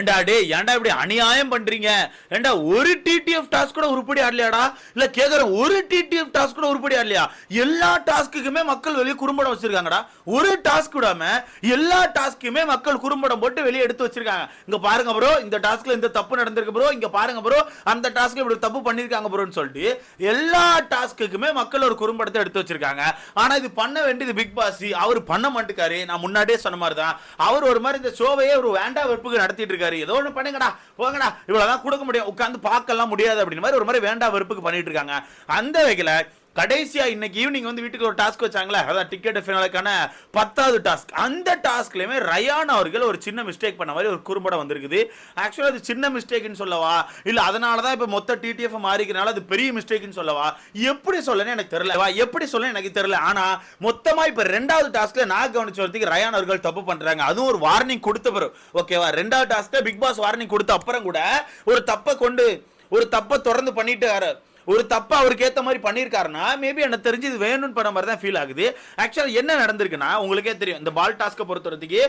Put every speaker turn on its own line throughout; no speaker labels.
ஏண்டா டே ஏன்டா இப்படி அநியாயம் பண்றீங்க, ஏண்டா ஒரு டிடிஎஃப் டாஸ்க் கூட உருப்படி ஆடலையாடா, இல்ல கேக்குறேன் ஒரு டிடிஎஃப் டாஸ்க் கூட உருப்படி ஆடலையா, எல்லா டாஸ்க்குமே மக்கள் வெளியே குறும்படம் வச்சிருக்காங்கடா, ஒரு டாஸ்க் விடாம எல்லா டாஸ்க்குமே மக்கள் குறும்படம் போட்டு வெளியே எடுத்து வச்சிருக்காங்க. இங்க பாருங்க ப்ரோ, இந்த டாஸ்க்ல இந்த தப்பு நடந்திருக்கு ப்ரோ, இங்க பாருங்க ப்ரோ அந்த டாஸ்க்ல இப்படி தப்பு பண்ணிருக்காங்க ப்ரோன்னு சொல்லிட்டு எல்லா டாஸ்க்குமே மக்கள் ஒரு குறும்படத்தை எடுத்து வச்சிருக்காங்க. ஆனா இது பண்ண வேண்டியது பிக் பாஸ், அவர் பண்ண மாட்டேக்காரு. நான் முன்னாடியே சொன்ன மாதிரி தான் அவர் ஒரு மாதிரி இந்த ஷோவையே ஒரு வேண்டா வெறுப்புக்கு நடத்திட்டு இருக்காரு. ஏதோ ஒன்று பண்ணுங்கடா போங்கடா இவ்வளவுதான் கொடுக்க முடியும், உட்காந்து பார்க்கலாம் முடியாது அப்படின்னு மாதிரி ஒரு மாதிரி வேண்டா வெறுப்புக்கு பண்ணிட்டு இருக்காங்க. அந்த வகையில கடைசியா இன்னைக்கு ஈவினிங் வந்து வீட்டுக்கு ஒரு டாஸ்க் வச்சாங்களே, அதான் டிக்கெட் ஃபினாலுக்கான 10வது டாஸ்க். அந்த டாஸ்க்லயுமே ரயான் அவர்கள் ஒரு சின்ன மிஸ்டேக் பண்ண மாதிரி ஒரு குறும்படம் வந்திருக்குது. ஆக்சுவலா அது சின்ன மிஸ்டேக்னு சொல்லவா, இல்ல அதனாலதான் இப்ப மொத்த டிடிஎஃப் மாறிக்கிறனால அது பெரிய மிஸ்டேக்னு சொல்லவா, எப்படி சொல்லணும் எனக்கு தெரியல, எப்படி சொல்ல எனக்கு தெரியல. ஆனா மொத்தமா இப்ப 2வது டாஸ்க்ல நான் கவனிச்ச வரதுக்கு ரயான் அவர்கள் தப்பு பண்றாங்க. அதுவும் ஒரு வார்னிங் கொடுத்த பிறகு ஓகேவா, 2வது டாஸ்க்ல பிக் பாஸ் வார்னிங் கொடுத்த அப்புறம் கூட ஒரு தப்பை தொடர்ந்து பண்ணிட்டு ஒரு தப்பா அவருக்கு ஏத்த மாதிரி பண்ணிருக்காருன்னா மேபி எனக்கு தெரிஞ்சு இது வேணும்னு பண்ண மாதிரி தான் ஃபீல் ஆகுது. ஆக்சுவலா என்ன நடந்திருக்குன்னா உங்களுக்கே தெரியும், இந்த பால் டாஸ்க்கை பொறுத்தவரைக்கு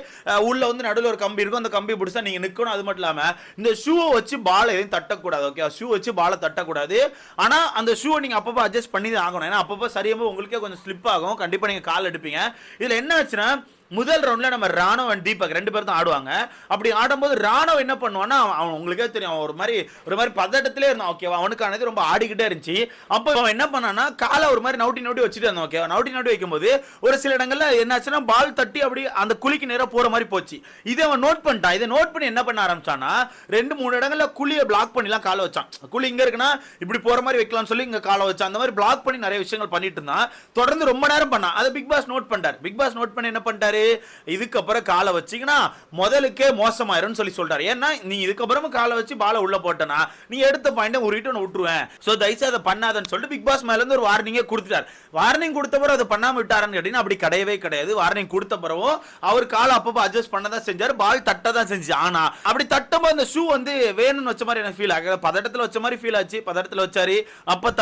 உள்ள வந்து நடுவில் ஒரு கம்பி இருக்கும், அந்த கம்பி பிடிச்சா நீங்க நிக்கணும். அது மட்டும் இல்லாம இந்த ஷூவை வச்சு பால் எதையும் தட்டக்கூடாது. ஓகே, ஷூ வச்சு பாலை தட்டக்கூடாது. ஆனா அந்த ஷூவை நீங்க அப்பப்போ அட்ஜஸ்ட் பண்ணி தான் ஆகணும். ஏன்னா அப்பப்போ சரியாக உங்களுக்கே கொஞ்சம் ஸ்லிப் ஆகும், கண்டிப்பா நீங்க கால் எடுப்பீங்க. இதுல என்ன ஆச்சுன்னா முதல் ரவுண்ட்ல நம்ம ராணவ் அண்ட் தீபக் 2 பேரும் தான் ஆடுவாங்க. அப்படி ஆடும்போது ராணவ் என்ன பண்ணுவான்னா அவன் உங்களுக்கே தெரியும் ஒரு மாதிரி பதட்டத்திலே இருந்தான். ஓகேவா, அவனுக்கானது ரொம்ப ஆடிக்கிட்டே இருந்துச்சு. அப்போ அவன் என்ன பண்ணான்னா காலை ஒரு மாதிரி நவுட்டி வச்சுட்டு இருந்தான். ஓகேவா, நவுட்டி வைக்கும்போது ஒரு சில இடங்கள்ல என்னாச்சுன்னா பால் தட்டி அப்படி அந்த குழிக்கு நேரா போற மாதிரி போச்சு. இதை அவன் நோட் பண்ணிட்டான். இதை நோட் பண்ணி என்ன பண்ண ஆரம்பிச்சான்னா 2-3 இடங்கள்ல குழியை பிளாக் பண்ணிலாம் காலை வச்சான். குழி இங்க இருக்குன்னா இப்படி போற மாதிரி வைக்கலாம்னு சொல்லி இங்க காலை வச்சான். அந்த மாதிரி பிளாக் பண்ணி நிறைய விஷயங்கள் பண்ணிட்டு இருந்தான். தொடர்ந்து ரொம்ப நேரம் பண்ணான். அதை பிக் பாஸ் நோட் பண்ணிட்டார். பிக் பாஸ் நோட் பண்ணி என்ன பண்ணிட்டாரு, இதுக்கப்புறம் காலை வச்சீங்கன்னா முதலுக்கே மோசமாயிரும் சொல்லி சொல்றாரு. ஏன்னா நீ இதுக்கப்புறம் காலை வச்சு பாலை உள்ள போட்டனா நீ எடுத்த பாயிண்ட உருட்டு விட்டுருவேன், சோ தயவுசெய்து அதை பண்ணாதன்னு சொல்லிட்டு பிக் பாஸ் மேல இருந்து ஒரு வார்னிங்கே கொடுத்துட்டார். வார்னிங் கொடுத்த பிறகு அதை பண்ணாம விட்டாரான்னு கேட்டீங்கன்னா அப்படி கிடையவே கிடையாது. வார்னிங் கொடுத்த பிறகும் அவர் காலை அப்பப்போ அட்ஜஸ்ட் பண்ணதான் செஞ்சாரு, பால் தட்ட தான் செஞ்சு. ஆனா அப்படி தட்டும்போது அந்த ஷூ வந்து வேணும்னு வச்ச மாதிரி எனக்கு ஃபீல் ஆகுது, பதட்டத்தில் வச்ச மாதிரி ஃபீல் ஆச்சு. பதட்டத்தில் வச்சாரு, அப்ப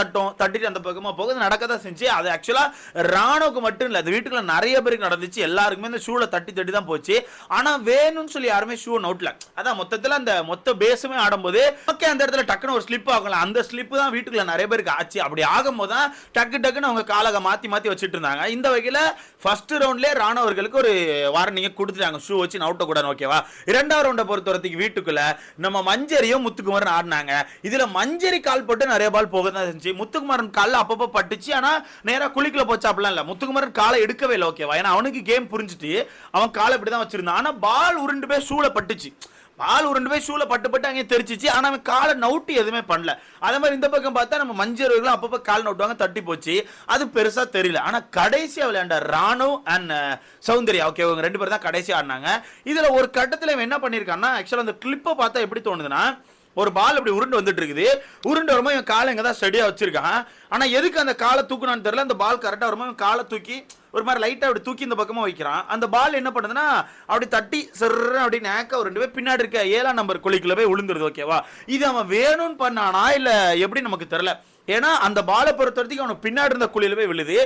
தட்டிட்டு அந்த பக்கமா போகுது, நடக்கதான் செஞ்சு. அது ஆக்சுவலா ராணுவுக்கு மட்டும் இல்ல, அது வீட்டுக்குள்ள நிறைய பேருக்கு நடந்துச்சு. எல்லாருக்குமே இந்த ஷூல தட்டி தான் போச்சு. ஆனா வேணும்னு சொல்லி யாருமே ஷூ நோட்ல, அதான் மொத்தத்துல அந்த மொத்த பேஸுமே ஆடும்போது ஓகே அந்த இடத்துல டக்குன்னு ஒரு ஸ்லிப் ஆகல. அந்த ஸ்லிப் தான் வீட்டுக்குள்ள நிறைய பேருக்கு ஆச்சு. அப்படி ஆகும்போது தான் டக்குன்னு அவங்க காலக மாத்தி வச்சிட்டு இருந்தாங்க. இந்த வகையில ஃபர்ஸ்ட் ரவுண்ட்லயே ராணவர்களுக்கு ஒரு வார்னிங் கொடுத்துட்டாங்க, ஷூ வச்சு நவுட்ட கூடாது. ஓகேவா, 2வது ரவுண்ட பொறுத்தவரைக்கும் வீட்டுக்குள்ள நம்ம மஞ்சரியும் முத்துக்குமாரன் ஆடினாங்க. இதுல மஞ்சரி கால் போட்டு நிறைய பால் போக தான் இருந்துச்சு. முத்துக்குமாரன் கால அப்பப்போ பட்டுச்சு, ஆனா நேரா குளிக்கல போச்சு அப்படிலாம் இல்ல. முத்துக்குமாரன் காலை எடுக்கவே இல்லை. ஓகேவா, ஏன்னா அவனுக்கு கேம் புரிஞ்சுட்டு அவன் காலை இப்படிதான் வச்சிருந்தான். ஆனா பால் உருண்டு போய் ஷூல பட்டுச்சு, பால் உருண்டு போய் ஷூல பட்டு அங்கே தெரிச்சிச்சு. ஆனா அவன் காலை நவுட்டி எதுவுமே பண்ணல. அதே மாதிரி இந்த பக்கம் பார்த்தா நம்ம மஞ்சர்களும் அப்பப்போ கால் நவுட்டுவாங்க, தட்டி போச்சு, அது பெருசா தெரியல. ஆனா கடைசியா விளையாண்ட ராணு அண்ட் சௌந்தர்யா, ஓகே, இவங்க 2 பேரும் தான் கடைசியா ஆடினாங்க. இதுல ஒரு கட்டத்துல என்ன பண்ணிருக்கான்னா ஆக்சுவலா அந்த கிளிப்பை பார்த்தா எப்படி தோணுதுன்னா ஒரு பால் இப்படி உருண்டு வந்துட்டு இருக்குது, உருண்டு வரும்போது இவன் காலை இங்க தான் ஸ்டடியா வச்சிருக்கான். ஆனா எதுக்கு அந்த காலை தூக்குனான்னு தெரியல, அந்த பால் கரெக்டா வரும்போது காலை தூக்கி ஒரு மாதிரி லைட்டா அப்படி தூக்கி இந்த பக்கமா வைக்கிறான். அந்த பால் என்ன பண்ணுதுன்னா அப்படி தட்டி சர்ற அப்படி நேக்க ஒரு 2 பேர் பின்னாடி இருக்க 7ஆம் நம்பர் குழிக்குள்ள போய் விழுந்துருது. ஓகேவா, இது அவன் வேணும்னு பண்ணானா இல்ல எப்படி நமக்கு தெரியல. ஏன்னா அந்த பாலை பொறுத்த வரைக்கும் அவனுக்கு பின்னாடி இருந்த குழியில போய் விழுது.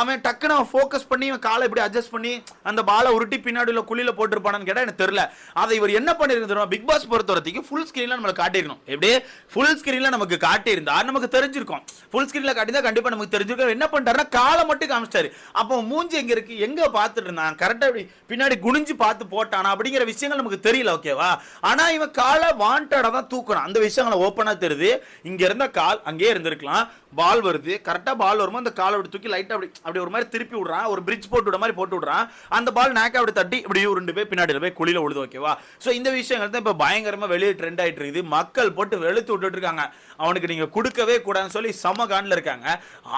அவன் டக்குன்னு அவன் ஃபோக்கஸ் பண்ணி அவன் காலை இப்படி அட்ஜஸ்ட் பண்ணி அந்த பாலை உருட்டி பின்னாடி உள்ள குழியில போட்டுருப்பானு கேட்டா எனக்கு தெரியல. அதை இவர் என்ன பண்ணிருந்தோம், பிக் பாஸ் பொறுத்த வரைக்கும் ஃபுல் ஸ்கிரீன்ல நம்மளுக்கு காட்டியிருக்கணும். எப்படியே ஃபுல் ஸ்கிரீன்ல நமக்கு காட்டியிருந்தா நமக்கு தெரிஞ்சிருக்கும். ஃபுல் ஸ்கிரீன்ல காட்டியிருந்தா கண்டிப்பா நமக்கு தெரிஞ்சிருக்கும். என்ன பண்ணிட்டாருன்னா காலை மட்டும் காமிச்சிட்டாரு. அப்போ மூஞ்சி எங்க இருக்கு, எங்க பார்த்துட்டு இருந்தான், கரெக்டா பின்னாடி குனிஞ்சு பார்த்து போட்டானா அப்படிங்கிற விஷயங்கள் நமக்கு தெரியல. ஓகேவா, ஆனா இவன் காலை வாண்டடா தான் தூக்கணும். அந்த விஷயங்களை ஓப்பனா தெரியுது. இங்க இருந்த கால் அங்கேயே இருந்திருக்கலாம். பால் வருது, கரெக்டா பால் வரும்போது அந்த காலை விட்டு தூக்கி லைட்டா அப்படி ஒரு மாதிரி திருப்பி விடுறான், ஒரு பிரிட்ஜ் போட்டு விட மாதிரி போட்டு விடுறான். அந்த பால் நேக்கா அப்படி தட்டி இப்படி 2 பேர் பின்னாடி போய் குழியில விழுது. ஓகேவா, சோ இந்த விஷயங்கள் தான் இப்ப பயங்கரமா வெளியே ட்ரெண்ட் ஆயிட்டு இருக்குது. மக்கள் போட்டு வெளுத்து விட்டுட்டு இருக்காங்க. அவனுக்கு நீங்க கொடுக்கவே கூடாதுன்னு சொல்லி சம கான்ல இருக்காங்க.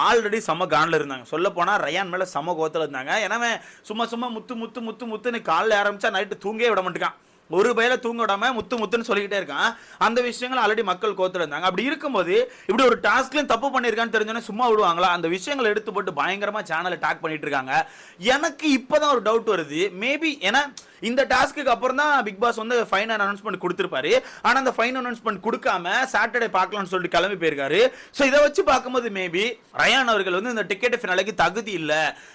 ஆல்ரெடி சம கான்ல இருந்தாங்க. சொல்ல போனா ரயான் மேல சம கோத்துல இருந்தாங்க. எனவே சும்மா முத்துன்னு காலில் ஆரம்பிச்சா நைட்டு தூங்கவே விட மாட்டேங்கான். ஒரு பயில தூங்க விடாம முத்துன்னு சொல்லிக்கிட்டே இருக்கான். அந்த விஷயங்கள் ஆல்ரெடி மக்கள் கோத்துல இருந்தாங்க. அப்படி இருக்கும்போது இப்படி ஒரு டாஸ்க்லயும் தப்பு பண்ணிருக்கான்னு தெரிஞ்சோன்னே சும்மா விடுவாங்களா? அந்த விஷயங்களை எடுத்து போட்டு பயங்கரமா சேனலை டாக் பண்ணிட்டு இருக்காங்க. எனக்கு இப்பதான் ஒரு டவுட் வருது. மேபி ஏன்னா இந்த டாஸ்க்கு அப்புறம் தான் பிக் பாஸ் வந்து ஃபைன் அனௌன்ஸ்மெண்ட் கொடுத்திருப்பாரு. ஆனா அந்த ஃபைன் அனௌன்ஸ்மெண்ட் கொடுக்காம சாட்டர்டே பார்க்கலாம்னு சொல்லிட்டு கிளம்பி போயிருக்காரு. சோ இதை வச்சு பார்க்கும்போது மேபி ரயான் அவர்கள் வந்து இந்த டிக்கெட் ஃபினாலேக்கு தகுதி இல்ல,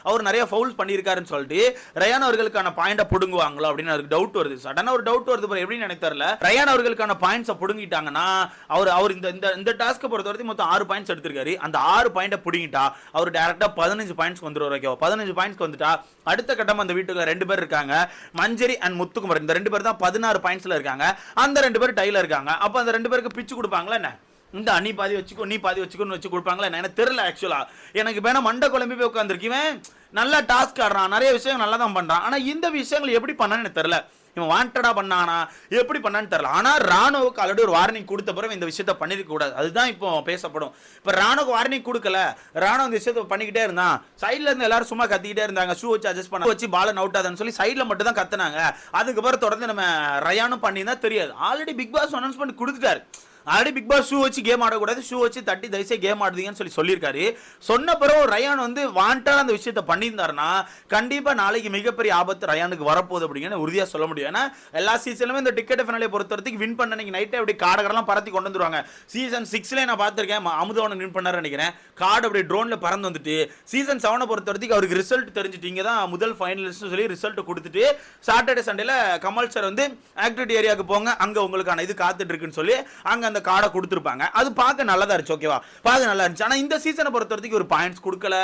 அவர் நிறைய ஃபவுல்ஸ் பண்ணியிருக்காருன்னு சொல்லிட்டு ரயான் அவர்களுக்கான பாயிண்ட புடுங்குவாங்களோ அப்படின்னு எனக்கு டவுட் வருது. சடனா ஒரு டவுட் வருது, எப்படின்னு எனக்கு தெரியல. ரயான் அவர்களுக்கான பாயிண்ட்ஸை புடுங்கிட்டாங்கன்னா அவர் இந்த டாஸ்க்கை பொறுத்தவரைக்கும் மொத்தம் 6 பாயிண்ட்ஸ் எடுத்திருக்காரு. அந்த 6 பாயிண்ட புடுங்கிட்டா அவர் டைரக்டா 15 பாயிண்ட்ஸ் வந்துருவாரு. ஓகேவா? 15 பாயிண்ட்ஸ் வந்துட்டா அடுத்த கட்டமா அந்த வீட்டுல 2 பேர் இருக்காங்க, மஞ்சரி அண்ட் முத்துக்குமரன். இந்த 2 பேர் தான் 16 பாயிண்ட்ஸ்ல இருக்காங்க. அந்த 2 பேர் டைல இருக்காங்க. அப்ப அந்த 2 பேருக்கு பிச்சு கொடுப்பாங்களா என்ன? இந்த நீ பாதி வச்சுக்கோ நீ பாதி வச்சுக்கோன்னு வச்சு கொடுப்பாங்களா என்ன? எனக்கு தெரியல. ஆக்சுவலா எனக்கு வேணா மண்டை குழம்பி போய் உட்காந்துருக்கேன். நல்லா டாஸ்க் ஆடுறான், நிறைய விஷயம் நல்லா தான் பண்றான். ஆனா இந்த விஷயங்கள் எப்படி பண்ணான்னு எனக்கு தெரியல. இவன் வாண்டடா பண்ணானா எப்படி பண்ணான்னு தெரியல. ஆனா ராணுவுக்கு ஆல்ரெடி ஒரு வார்னிங் கொடுத்த பிறகு இந்த விஷயத்த பண்ணிருக்க கூடாது, அதுதான் இப்போ பேசப்படும். இப்ப ராணுக்கு வார்னிங் கொடுக்கல, ராணு இந்த விஷயத்த பண்ணிக்கிட்டே இருந்தான். சைட்ல இருந்து எல்லாரும் சும்மா கத்திக்கிட்டே இருந்தாங்க, ஷூ வச்சு அட்ஜஸ்ட் பண்ண வச்சு பால் அவுட் ஆகுதுன்னு சொல்லி சைட்ல மட்டும் தான் கத்துனாங்க. அதுக்கப்புறம் தொடர்ந்து நம்ம ரயானும் பண்ணி தான் தெரியாது. ஆல்ரெடி பிக் பாஸ் அனௌன்ஸ்மெண்ட் கொடுத்துட்டாரு. ஆல்ரெடி பிக் பாஸ் ஷூ வச்சு கேம் ஆடக்கூடாது, ஷூ வச்சு தட்டி தயசே கேம் ஆடுதீங்கன்னு சொல்லியிருக்காரு. சொன்ன பிறகு ரயான் வந்து வாண்டடா அந்த விஷயத்தை பண்ணியிருந்தாருன்னா கண்டிப்பா நாளைக்கு மிகப்பெரிய ஆபத்து ரயானுக்கு வரப்போகுது அப்படிங்கிற உறுதியா சொல்ல முடியும். ஏன்னா எல்லா சீசனுமே இந்த டிக்கெட் ஃபினாலே பொறுத்தவரைக்கும் வின் பண்ண நீங்க நைட்டே அப்படி கார்டெல்லாம் பறத்தி கொண்டு வந்துருவாங்க. சீசன் 6ல நான் பார்த்திருக்கேன், அமுதவன் வின் பண்ணாரு நினைக்கிறேன். கார்டு அப்படி ட்ரோன்ல பறந்து வந்துட்டு சீசன் 7 பொறுத்தவரைக்கும் அவருக்கு ரிசல்ட் தெரிஞ்சுட்டீங்க தான் முதல் ஃபைனலிஸ்ட் சொல்லி ரிசல்ட் கொடுத்துட்டு சாட்டர்டே சண்டேல கமல் சார் வந்து ஆக்டிவிட்டி ஏரியாவுக்கு போங்க, அங்க உங்களுக்கான இது காத்துட்டு இருக்குன்னு சொல்லி அங்க அந்த கார்டை கொடுத்திருப்பாங்க. அது பார்க்க நல்லதா இருந்துச்சு. ஓகேவா? பார்க்க நல்லா இருந்துச்சு. ஆனா இந்த சீசனை பொறுத்தவரைக்கும் ஒரு பாயிண்ட்ஸ் கொடுக்கல,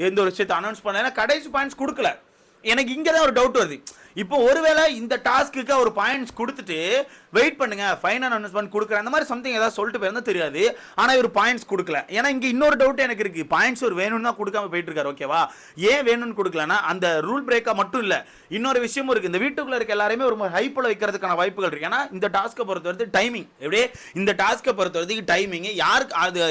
எந்த ஒரு விஷயத்தை அனௌன்ஸ் பண்ணல, கடைசி பாயிண்ட்ஸ் கொடுக்கல. எனக்கு இங்க தான் ஒரு டவுட் வருது. இப்போ ஒருவேளை இந்த டாஸ்க்கு ஒரு பாயிண்ட்ஸ் கொடுத்துட்டு வெயிட் பண்ணுங்க ஃபைனல் அனௌன்ஸ்மெண்ட் கொடுக்குறேன் அந்த மாதிரி சம்திங் ஏதாவது சொல்லிட்டு போயிருந்தா தெரியாது. ஆனா இவர் பாயிண்ட்ஸ் கொடுக்கல. ஏன்னா இங்க இன்னொரு டவுட் எனக்கு இருக்கு, பாயிண்ட்ஸ் ஒரு வேணும்னு தான் கொடுக்காம போயிட்டு இருக்காரு. ஓகேவா? ஏன் வேணும்னு கொடுக்கலன்னா அந்த ரூல் பிரேக்கா மட்டும் இல்ல, இன்னொரு விஷயமும் இருக்கு. இந்த வீட்டுக்குள்ள இருக்க எல்லாருமே ஒரு ஹைப்ல வைக்கிறதுக்கான வாய்ப்புகள் இருக்கு. ஏன்னா இந்த டாஸ்க்கை பொறுத்தவரைக்கும் டைமிங் எப்படி, இந்த டாஸ்க்கை பொறுத்தவரைக்கும் டைமிங் யாருக்கு அது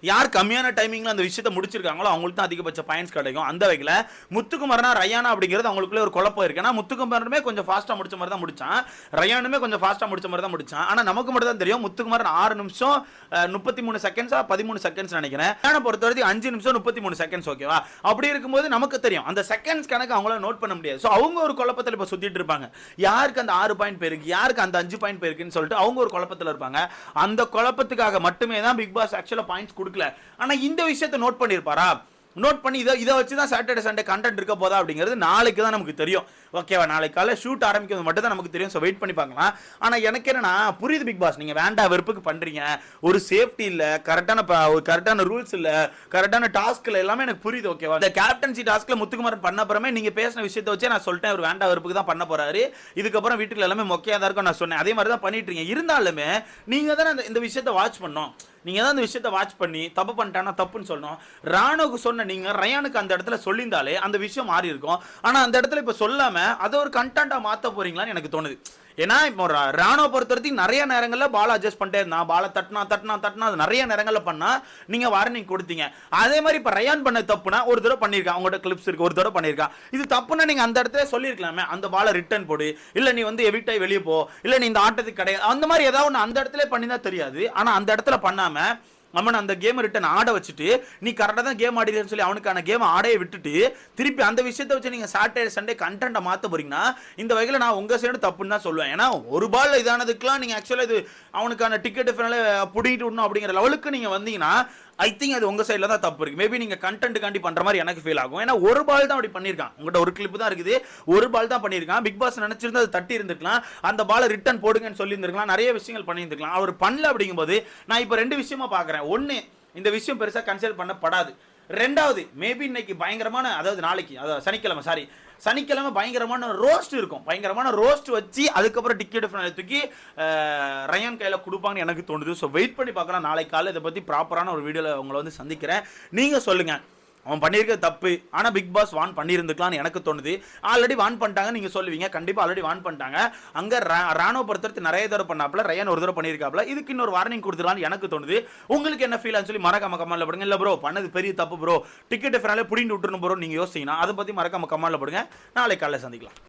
யார் கம்மியான டைமிங்ல அந்த விஷயத்தை முடிச்சிருக்காங்களோ அவங்களுக்கு தான் அதிகபட்ச பாயிண்ட்ஸ் கிடைக்கும். அந்த வகையில் முத்துக்குமரனா ரயானா அப்படிங்கிறது அவங்களுக்குள்ள ஒரு குழப்பம் இருக்கு. ஏன்னா முத்துக்குமரனுமே கொஞ்சம் ஃபாஸ்டா முடிச்ச மாதிரி தான் முடிச்சான், ரயானுமே கொஞ்சம் ஃபாஸ்டா முடிச்ச மாதிரி தான் முடிச்சான். ஆனா நமக்கு மட்டும் தான் தெரியும் முத்துக்குமரன் 6 நிமிஷம் 33 செகண்ட்ஸா 13 செகண்ட்ஸ் நினைக்கிறேன். ரயானை பொறுத்தவரைக்கும் 5 நிமிஷம் 33 செகண்ட்ஸ். ஓகேவா? அப்படி இருக்கும்போது நமக்கு தெரியும் அந்த செகண்ட்ஸ் கணக்கு அவங்களால நோட் பண்ண முடியாது. ஸோ அவங்க ஒரு குழப்பத்தில் இப்போ சுத்திட்டு இருப்பாங்க, யாருக்கு அந்த 6 பாயிண்ட் போயிருக்கு, யாருக்கு அந்த 5 பாயிண்ட் போயிருக்குன்னு சொல்லிட்டு அவங்க ஒரு குழப்பத்தில் இருப்பாங்க. அந்த குழப்பத்துக்காக மட்டுமே தான் பிக் பாஸ் ஆக்சுவலா பாயிண்ட்ஸ் கொடுக்கல. ஆனா இந்த விஷயத்தை நோட் பண்ணிருப்பாரா? நோட் பண்ணி இதை வச்சு தான் சாட்டர்டே சண்டே கண்டென்ட் இருக்க போதா அப்படிங்கிறது நாளைக்கு தான் நமக்கு தெரியும். ஓகேவா? நாளைக்கு காலை ஷூட் ஆரம்பிக்கிறது மட்டும் தான் நமக்கு தெரியும். ஸோ வெயிட் பண்ணி பார்க்கலாம். ஆனா எனக்கு என்னன்னா புரியுது பிக் பாஸ், நீங்க வேண்டா வெறுப்புக்கு பண்றீங்க, ஒரு சேஃப்டி இல்ல, கரெக்டான ரூல்ஸ் இல்ல, கரெக்டான டாஸ்க்ல எல்லாமே எனக்கு புரியுது. ஓகேவா? இந்த கேப்டன்சி டாஸ்க்ல முத்துக்குமாரன் பண்ண அப்புறமே நீங்க பேசின விஷயத்தை வச்சு நான் சொல்லிட்டேன் ஒரு வேண்டா வெறுப்புக்கு தான் பண்ண போறாரு, இதுக்கப்புறம் வீட்டுல எல்லாமே மொக்கையா தான் இருக்கும் நான் சொன்னேன். அதே மாதிரி தான் பண்ணிட்டு இருக்கீங்க. இருந்தாலுமே நீங்க தான் இந்த விஷயத்தை வாட்ச் பண்ணோம், நீங்க தான் இந்த விஷயத்தை வாட்ச் பண்ணி தப்பு பண்ணிட்டானா தப்புன்னு சொல்லணும். ராணுக்கு சொன்ன நீங்க ரயானுக்கு அந்த இடத்துல சொல்லியிருந்தாலே அந்த விஷயம் மாறி இருக்கும். ஆனா அந்த இடத்துல இப்ப சொல்லாம அதை ஒரு கண்டென்ட்டா மாத்த போறீங்களான்னு எனக்கு தோணுது. ஏன்னா இப்போ ராணுவ பொறுத்தவரைக்கும் நிறைய நேரங்களில் பால் அட்ஜஸ்ட் பண்ணிட்டே இருந்தான், பாலை தட்டினா அது நிறைய நேரங்களில் பண்ணா நீங்க வார்னிங் கொடுத்தீங்க. அதே மாதிரி இப்போ ரயான் பண்ண தப்புனா ஒரு தடவை பண்ணியிருக்கான், அவங்கள்ட்ட கிளிப்ஸ் இருக்கு, ஒரு தடவை பண்ணியிருக்கான். இது தப்புன்னா நீங்க அந்த இடத்துல சொல்லியிருக்கலாமே, அந்த பாலை ரிட்டர்ன் போடு, இல்ல நீ வந்து எவிட் ஆகி வெளியே போ, இல்ல நீ இந்த ஆட்டத்துக்கு கிடையாது, அந்த மாதிரி ஏதாவது ஒன்று அந்த இடத்துல பண்ணி தான் தெரியாது. ஆனா அந்த இடத்துல பண்ணாம அவன் அந்த கேம் ரிட்டன் ஆட வச்சுட்டு நீ கரெக்டாக தான் கேம் ஆடிடுன்னு சொல்லி அவனுக்கான கேம் ஆடையை விட்டுட்டு திருப்பி அந்த விஷயத்தை வச்சு நீங்க சாட்டர்டே சண்டே கண்டென்ட்டை மாற்ற போறீங்கன்னா இந்த வகையில் நான் உங்க சைடு தப்புன்னு தான் சொல்லுவேன். ஏன்னா ஒரு பால் இதானதுக்குலாம் நீங்க ஆக்சுவலாக இது அவனுக்கான டிக்கெட் ஃபைனலே புடிங்கிட்டு விடணும் அப்படிங்கிற லெவலுக்கு நீங்க வந்தீங்கன்னா ஐ திங்க் அது உங்க சைடில் தான் தப்பு இருக்கு. மேபி நீங்க கண்டென்ட் காண்டி பண்ற மாதிரி எனக்கு ஃபீல் ஆகும். ஏன்னா ஒரு பால் தான் அப்படி பண்ணியிருக்கான், உங்கள்கிட்ட ஒரு கிளிப் தான் இருக்குது, ஒரு பால் தான் பண்ணியிருக்கான். பிக் பாஸ் நினைச்சிருந்தா அது தட்டி இருந்திருக்கலாம், அந்த பாலை ரிட்டர்ன் போடுங்கன்னு சொல்லி இருந்திருக்கலாம், நிறைய விஷயங்கள் பண்ணியிருந்திருக்கலாம். அவர் பண்ணல அப்படிங்கும்போது நான் இப்போ 2 விஷயமா பார்க்குறேன். ஒன்று, இந்த விஷயம் பெருசாக கன்சிடர் பண்ணப்படாது. ரெண்டாவது, மேபி இன்னைக்கு பயங்கரமான, அதாவது நாளைக்கு, அதாவது சனிக்கிழமை பயங்கரமான ரோஸ்ட் இருக்கும், பயங்கரமான ரோஸ்ட் வச்சு அதுக்கப்புறம் டிக்கெட் தூக்கி ரயான் கையில கொடுப்பாங்கன்னு எனக்கு தோணுது. ஸோ வெயிட் பண்ணி பார்க்கலாம். நாளைக்கு காலை இதை பற்றி ப்ராப்பரான ஒரு வீடியோவில் உங்களை வந்து சந்திக்கிறேன். நீங்கள் சொல்லுங்கள் அவன் பண்ணியிருக்க தப்பு, ஆனால் பிக் பாஸ் வான் பண்ணியிருந்துக்கலாம்னு எனக்கு தோணுது. ஆல்ரெடி வான் பண்ணிட்டாங்க நீங்கள் சொல்லுவீங்க, கண்டிப்பாக ஆல்ரெடி வான் பண்ணிட்டாங்க. அங்கே ராணுவ பொறுத்தவரைக்கும் நிறைய தடவை பண்ணாப்புல, ரயான் ஒரு தடவை பண்ணியிருக்காப்புல, இதுக்கு இன்னொரு வார்னிங் கொடுத்துருவான்னு எனக்கு தோணுது. உங்களுக்கு என்ன ஃபீல் ஆன்னு சொல்லி மறக்காம கமெண்ட்ல போடுங்க. இல்லை ப்ரோ பண்ணது பெரிய தப்பு ப்ரோ, டிக்கெட் ஃபினாலே புடிங்கிட்டு விட்டுருணும் ப்ரோ நீங்கள் யோசிச்சீங்கன்னா அதை பற்றி மறக்காம கமெண்ட்ல போடுங்க. நாளைக்கு காலையில் சந்திக்கலாம்.